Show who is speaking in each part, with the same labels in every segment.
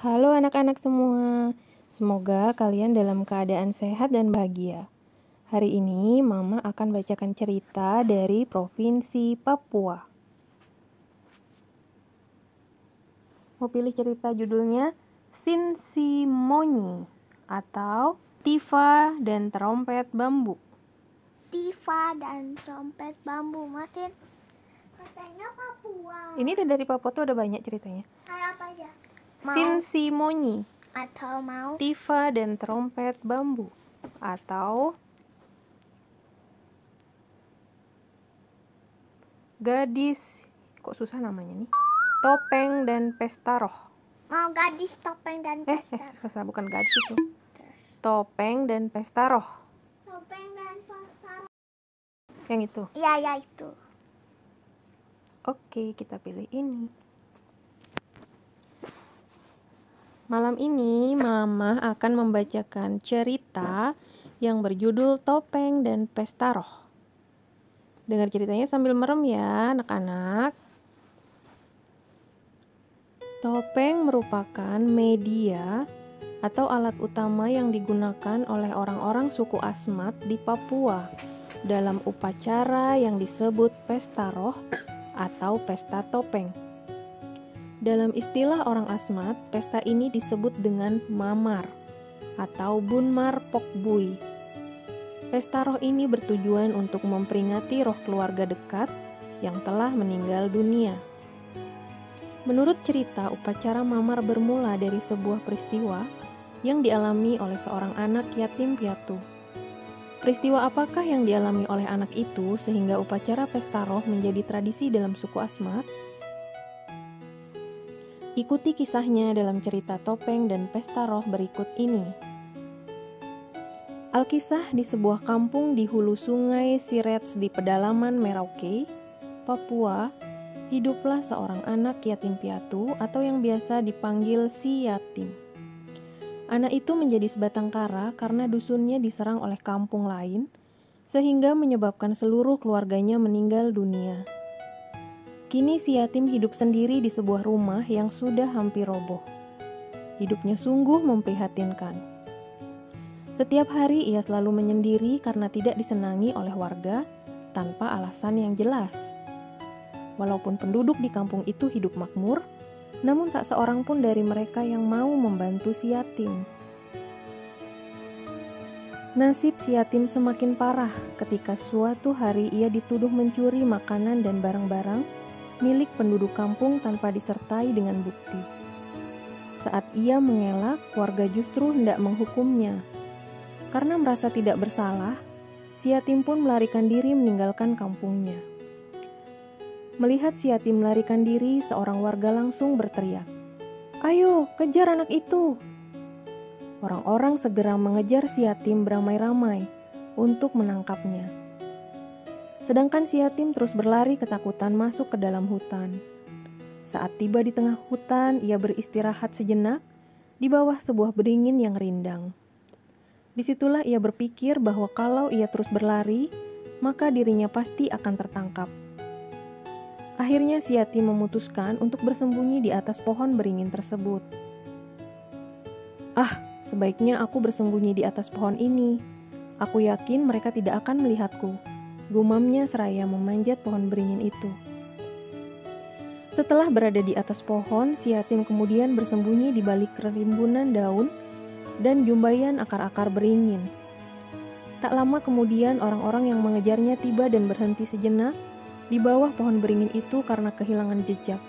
Speaker 1: Halo anak-anak semua, semoga kalian dalam keadaan sehat dan bahagia. Hari ini Mama akan bacakan cerita dari Provinsi Papua. Mau pilih cerita judulnya Sinsimonyi atau Tifa dan Trompet Bambu.
Speaker 2: Tifa dan trompet bambu mesin. Katanya Papua.
Speaker 1: Ini dari Papua tuh ada banyak ceritanya.
Speaker 2: Kayak apa aja? Mau
Speaker 1: Sinsimonyi,
Speaker 2: atau mau
Speaker 1: Tifa dan Trompet Bambu atau Gadis, kok susah namanya nih, Topeng dan Pesta Roh.
Speaker 2: mau gadis topeng dan pesta.
Speaker 1: Susah, bukan gadis itu. Topeng dan Pesta Roh.
Speaker 2: Topeng dan pesta.
Speaker 1: Yang itu.
Speaker 2: Iya itu.
Speaker 1: Oke, kita pilih ini. Malam ini Mama akan membacakan cerita yang berjudul Topeng dan Pesta Roh. Dengar ceritanya sambil merem ya anak-anak. Topeng merupakan media atau alat utama yang digunakan oleh orang-orang suku Asmat di Papua dalam upacara yang disebut Pesta Roh atau Pesta Topeng. Dalam istilah orang Asmat, pesta ini disebut dengan Mamar atau Bunmar Pokbui. Pesta roh ini bertujuan untuk memperingati roh keluarga dekat yang telah meninggal dunia. Menurut cerita, upacara Mamar bermula dari sebuah peristiwa yang dialami oleh seorang anak yatim piatu. Peristiwa apakah yang dialami oleh anak itu sehingga upacara pesta roh menjadi tradisi dalam suku Asmat? Ikuti kisahnya dalam cerita Topeng dan Pesta Roh berikut ini. Alkisah di sebuah kampung di hulu sungai Sirets di pedalaman Merauke, Papua, hiduplah seorang anak yatim piatu atau yang biasa dipanggil si yatim. Anak itu menjadi sebatang kara karena dusunnya diserang oleh kampung lain, sehingga menyebabkan seluruh keluarganya meninggal dunia. Kini si yatim hidup sendiri di sebuah rumah yang sudah hampir roboh. Hidupnya sungguh memprihatinkan. Setiap hari ia selalu menyendiri karena tidak disenangi oleh warga tanpa alasan yang jelas. Walaupun penduduk di kampung itu hidup makmur, namun tak seorang pun dari mereka yang mau membantu si yatim. Nasib si yatim semakin parah ketika suatu hari ia dituduh mencuri makanan dan barang-barang milik penduduk kampung tanpa disertai dengan bukti. Saat ia mengelak, warga justru hendak menghukumnya. Karena merasa tidak bersalah, si yatim pun melarikan diri meninggalkan kampungnya. Melihat si yatim melarikan diri, seorang warga langsung berteriak, "Ayo, kejar anak itu!" Orang-orang segera mengejar si yatim beramai-ramai untuk menangkapnya. Sedangkan si yatim terus berlari ketakutan masuk ke dalam hutan. Saat tiba di tengah hutan, ia beristirahat sejenak di bawah sebuah beringin yang rindang. Disitulah ia berpikir bahwa kalau ia terus berlari, maka dirinya pasti akan tertangkap. Akhirnya si yatim memutuskan untuk bersembunyi di atas pohon beringin tersebut. Sebaiknya aku bersembunyi di atas pohon ini. Aku yakin mereka tidak akan melihatku, gumamnya seraya memanjat pohon beringin itu. Setelah berada di atas pohon, si yatim kemudian bersembunyi di balik rimbunan daun dan jumbayan akar-akar beringin. Tak lama kemudian orang-orang yang mengejarnya tiba dan berhenti sejenak di bawah pohon beringin itu karena kehilangan jejak.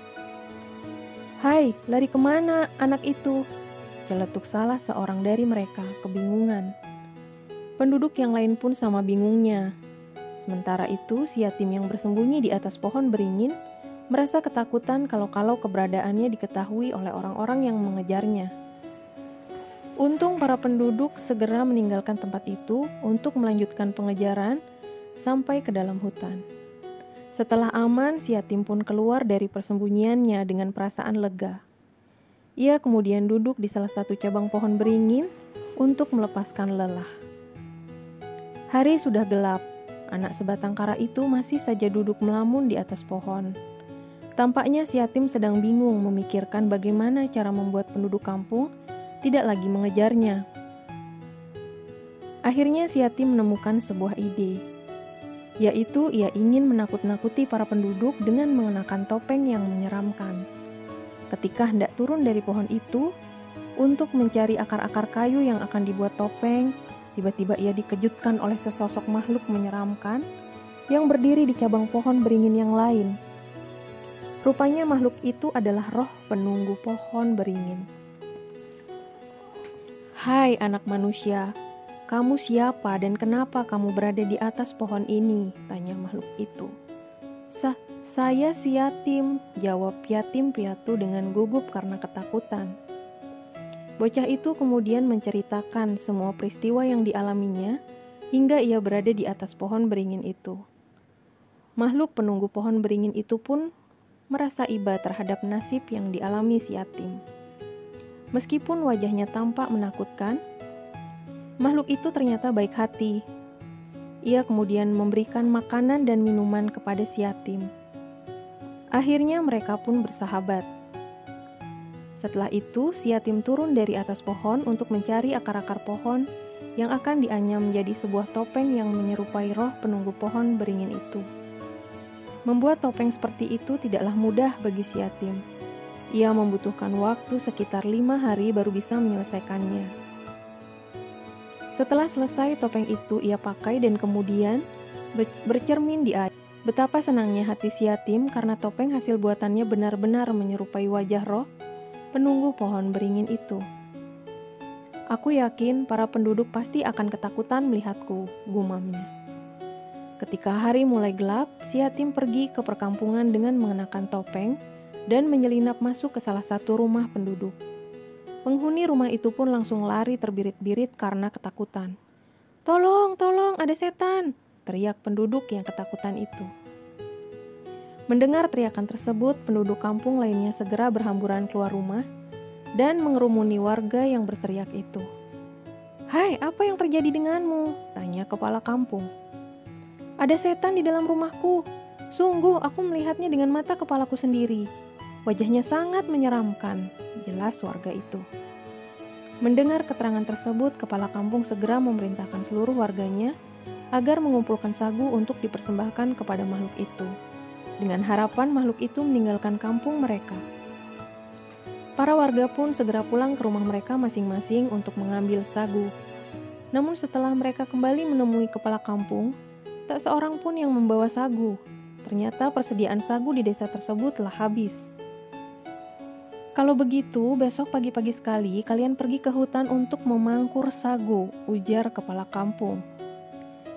Speaker 1: "Hai, lari kemana anak itu?" celetuk salah seorang dari mereka, kebingungan. Penduduk yang lain pun sama bingungnya. Sementara itu, si yatim yang bersembunyi di atas pohon beringin merasa ketakutan kalau-kalau keberadaannya diketahui oleh orang-orang yang mengejarnya. Untung para penduduk segera meninggalkan tempat itu untuk melanjutkan pengejaran sampai ke dalam hutan. Setelah aman, si yatim pun keluar dari persembunyiannya dengan perasaan lega. Ia kemudian duduk di salah satu cabang pohon beringin untuk melepaskan lelah. Hari sudah gelap, anak sebatang kara itu masih saja duduk melamun di atas pohon. Tampaknya si yatim sedang bingung memikirkan bagaimana cara membuat penduduk kampung tidak lagi mengejarnya. Akhirnya si yatim menemukan sebuah ide, yaitu ia ingin menakut-nakuti para penduduk dengan mengenakan topeng yang menyeramkan. Ketika hendak turun dari pohon itu untuk mencari akar-akar kayu yang akan dibuat topeng, tiba-tiba ia dikejutkan oleh sesosok makhluk menyeramkan yang berdiri di cabang pohon beringin yang lain. Rupanya makhluk itu adalah roh penunggu pohon beringin. "Hai anak manusia, kamu siapa dan kenapa kamu berada di atas pohon ini?" tanya makhluk itu. Saya si yatim," jawab yatim piatu dengan gugup karena ketakutan. Bocah itu kemudian menceritakan semua peristiwa yang dialaminya hingga ia berada di atas pohon beringin itu. Makhluk penunggu pohon beringin itu pun merasa iba terhadap nasib yang dialami si yatim. Meskipun wajahnya tampak menakutkan, makhluk itu ternyata baik hati. Ia kemudian memberikan makanan dan minuman kepada si yatim. Akhirnya mereka pun bersahabat. Setelah itu, si yatim turun dari atas pohon untuk mencari akar-akar pohon yang akan dianyam menjadi sebuah topeng yang menyerupai roh penunggu pohon beringin itu. Membuat topeng seperti itu tidaklah mudah bagi si yatim. Ia membutuhkan waktu sekitar 5 hari baru bisa menyelesaikannya. Setelah selesai topeng itu ia pakai dan kemudian bercermin di air. Betapa senangnya hati si yatim karena topeng hasil buatannya benar-benar menyerupai wajah roh penunggu pohon beringin itu. "Aku yakin para penduduk pasti akan ketakutan melihatku," gumamnya. Ketika hari mulai gelap, si yatim pergi ke perkampungan dengan mengenakan topeng dan menyelinap masuk ke salah satu rumah penduduk. Penghuni rumah itu pun langsung lari terbirit-birit karena ketakutan. "Tolong, tolong, ada setan!" teriak penduduk yang ketakutan itu. Mendengar teriakan tersebut, penduduk kampung lainnya segera berhamburan keluar rumah dan mengerumuni warga yang berteriak itu. "Hai, apa yang terjadi denganmu?" tanya kepala kampung. "Ada setan di dalam rumahku. Sungguh, aku melihatnya dengan mata kepalaku sendiri. Wajahnya sangat menyeramkan," jelas warga itu. Mendengar keterangan tersebut, kepala kampung segera memerintahkan seluruh warganya agar mengumpulkan sagu untuk dipersembahkan kepada makhluk itu, dengan harapan makhluk itu meninggalkan kampung mereka. Para warga pun segera pulang ke rumah mereka masing-masing untuk mengambil sagu. Namun setelah mereka kembali menemui kepala kampung, tak seorang pun yang membawa sagu. Ternyata persediaan sagu di desa tersebut telah habis. "Kalau begitu, besok pagi-pagi sekali kalian pergi ke hutan untuk memangkur sagu," ujar kepala kampung.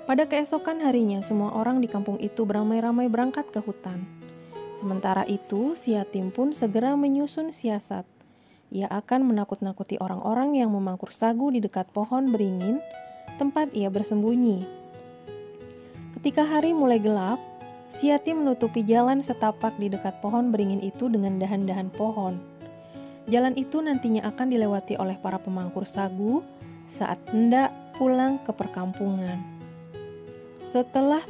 Speaker 1: Pada keesokan harinya, semua orang di kampung itu beramai-ramai berangkat ke hutan. Sementara itu, si yatim pun segera menyusun siasat. Ia akan menakut-nakuti orang-orang yang memangkur sagu di dekat pohon beringin, tempat ia bersembunyi. Ketika hari mulai gelap, si yatim menutupi jalan setapak di dekat pohon beringin itu dengan dahan-dahan pohon. Jalan itu nantinya akan dilewati oleh para pemangkur sagu saat hendak pulang ke perkampungan. Setelah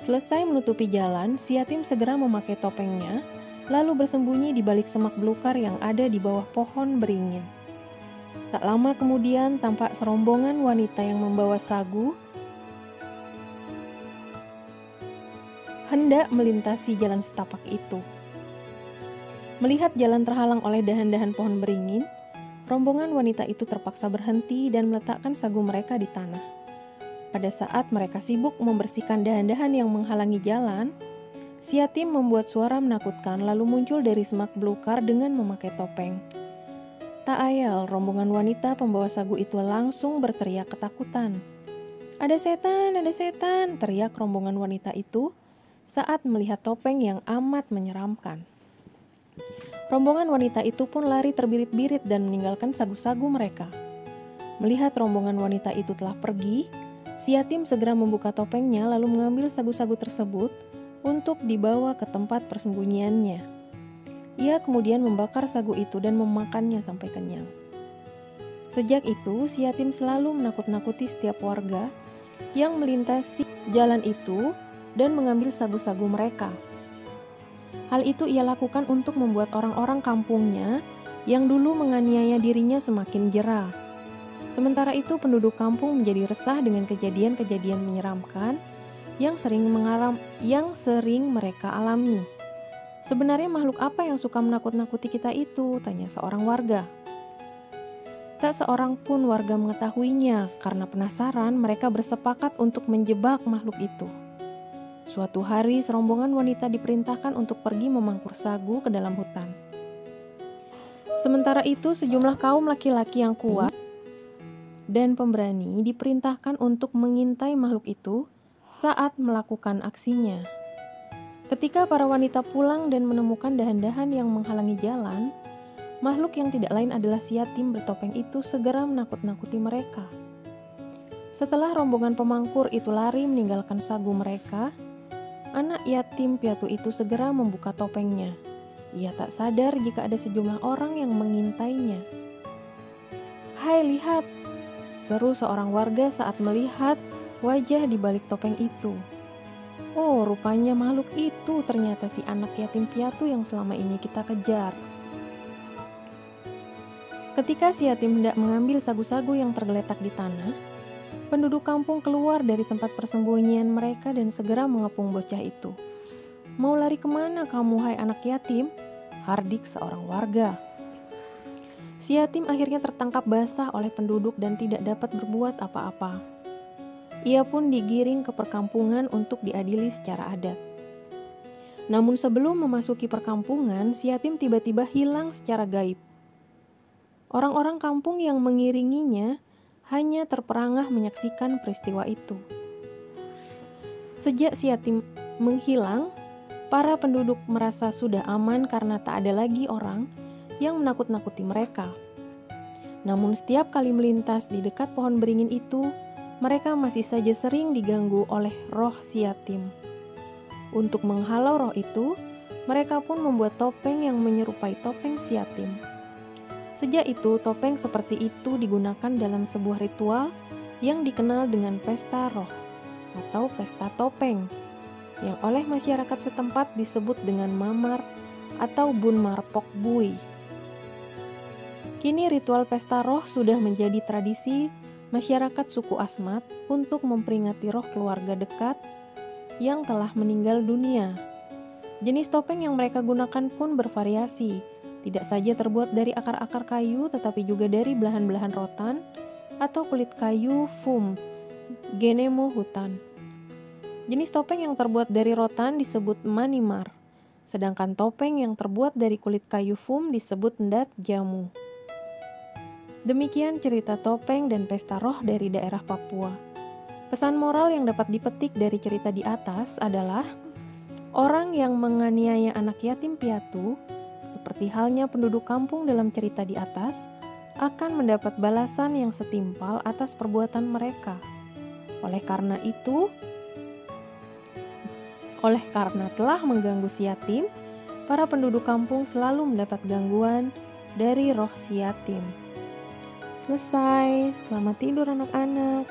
Speaker 1: selesai menutupi jalan, si yatim segera memakai topengnya, lalu bersembunyi di balik semak belukar yang ada di bawah pohon beringin. Tak lama kemudian, tampak serombongan wanita yang membawa sagu hendak melintasi jalan setapak itu. Melihat jalan terhalang oleh dahan-dahan pohon beringin, rombongan wanita itu terpaksa berhenti dan meletakkan sagu mereka di tanah. Pada saat mereka sibuk membersihkan dahan-dahan yang menghalangi jalan, si yatim membuat suara menakutkan lalu muncul dari semak belukar dengan memakai topeng. Tak ayal, rombongan wanita pembawa sagu itu langsung berteriak ketakutan. Ada setan!" teriak rombongan wanita itu saat melihat topeng yang amat menyeramkan. Rombongan wanita itu pun lari terbirit-birit dan meninggalkan sagu-sagu mereka. Melihat rombongan wanita itu telah pergi, si yatim segera membuka topengnya lalu mengambil sagu-sagu tersebut untuk dibawa ke tempat persembunyiannya. Ia kemudian membakar sagu itu dan memakannya sampai kenyang. Sejak itu, si yatim selalu menakut-nakuti setiap warga yang melintasi jalan itu dan mengambil sagu-sagu mereka. Hal itu ia lakukan untuk membuat orang-orang kampungnya yang dulu menganiaya dirinya semakin jera. Sementara itu penduduk kampung menjadi resah dengan kejadian-kejadian menyeramkan yang sering mereka alami. "Sebenarnya makhluk apa yang suka menakut-nakuti kita itu?" tanya seorang warga. Tak seorang pun warga mengetahuinya. Karena penasaran, mereka bersepakat untuk menjebak makhluk itu. Suatu hari, serombongan wanita diperintahkan untuk pergi memangkur sagu ke dalam hutan. Sementara itu, sejumlah kaum laki-laki yang kuat dan pemberani diperintahkan untuk mengintai makhluk itu saat melakukan aksinya. Ketika para wanita pulang dan menemukan dahan-dahan yang menghalangi jalan, makhluk yang tidak lain adalah si yatim bertopeng itu segera menakut-nakuti mereka. Setelah rombongan pemangkur itu lari meninggalkan sagu mereka, anak yatim piatu itu segera membuka topengnya. Ia tak sadar jika ada sejumlah orang yang mengintainya. "Hai, lihat!" seru seorang warga saat melihat wajah di balik topeng itu. "Oh, rupanya makhluk itu ternyata si anak yatim piatu yang selama ini kita kejar." Ketika si yatim hendak mengambil sagu-sagu yang tergeletak di tanah, penduduk kampung keluar dari tempat persembunyian mereka dan segera mengepung bocah itu. "Mau lari kemana kamu, hai anak yatim?" hardik seorang warga. Si yatim akhirnya tertangkap basah oleh penduduk dan tidak dapat berbuat apa-apa. Ia pun digiring ke perkampungan untuk diadili secara adat. Namun sebelum memasuki perkampungan, si yatim tiba-tiba hilang secara gaib. Orang-orang kampung yang mengiringinya hanya terperangah menyaksikan peristiwa itu. Sejak si yatim menghilang, para penduduk merasa sudah aman karena tak ada lagi orang yang menakut-nakuti mereka. Namun setiap kali melintas di dekat pohon beringin itu, mereka masih saja sering diganggu oleh roh si yatim. Untuk menghalau roh itu, mereka pun membuat topeng yang menyerupai topeng si yatim. Sejak itu, topeng seperti itu digunakan dalam sebuah ritual yang dikenal dengan pesta roh atau pesta topeng, yang oleh masyarakat setempat disebut dengan mamar atau bun marpok bui. Kini ritual pesta roh sudah menjadi tradisi masyarakat suku Asmat untuk memperingati roh keluarga dekat yang telah meninggal dunia. Jenis topeng yang mereka gunakan pun bervariasi. Tidak saja terbuat dari akar-akar kayu, tetapi juga dari belahan-belahan rotan atau kulit kayu fum, genemo hutan. Jenis topeng yang terbuat dari rotan disebut manimar, sedangkan topeng yang terbuat dari kulit kayu fum disebut ndat jamu. Demikian cerita topeng dan pesta roh dari daerah Papua. Pesan moral yang dapat dipetik dari cerita di atas adalah orang yang menganiaya anak yatim piatu, seperti halnya penduduk kampung dalam cerita di atas, akan mendapat balasan yang setimpal atas perbuatan mereka. Oleh karena telah mengganggu si yatim, para penduduk kampung selalu mendapat gangguan dari roh si yatim. Selesai, selamat tidur anak-anak.